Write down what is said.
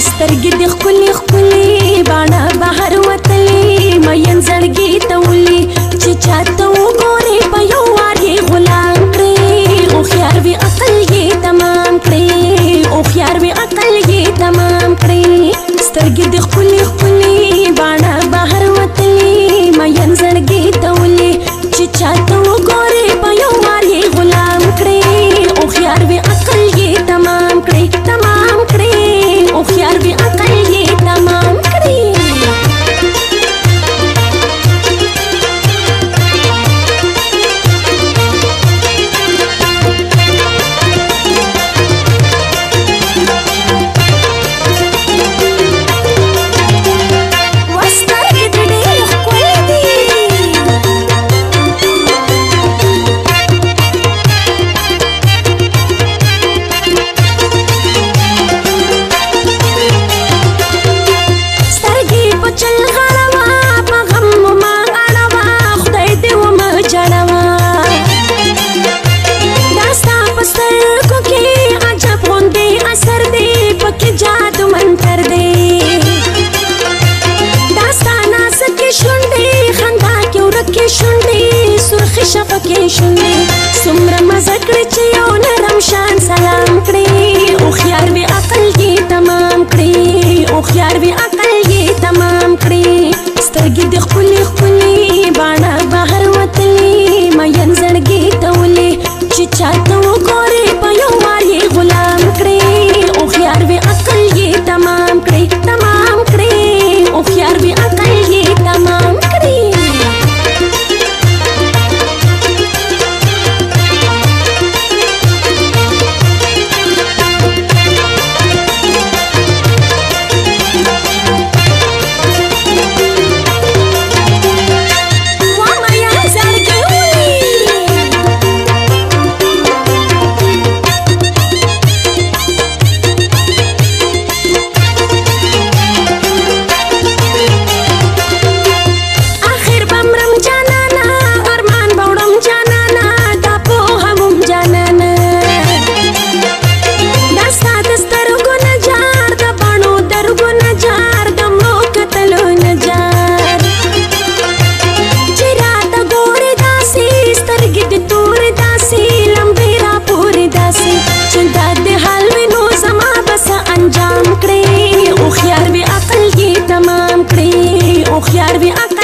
سترګې دې ښکلې ښکلې باڼه بهر وتلې مین زړګي ته ولي چې چاته وګورې په یو وار یې غلام کړې هوښیار وي عقل یې تمام کړې هوښیار وي عقل یې تمام کړې سترګې دې ښکلې ښکلې باڼه بهر وتلې مین زړګي ته ولي چې چاته وګورې په یو وار یې غلام کړې هوښیار وي عقل یې تمام کړې تمام کړې هوښیار وي عقل یې تمام کړې شفقې شونډې څومره مزه کړې چې یو نرم شان سلام کړې هوښیار وي عقل یې تمام کړې هوښیار وي عقل یې تمام کړې سترګې دې ښکلې ښکلې باڼه بهر وتلې مین زړګي ته ولې چې چاته وګورې په یو وار یې غلام کړې هوښیار وي عقل یې تمام کړې تمام کړې هوښیار وي عقل یې تمام کړې هوښیار وي عقل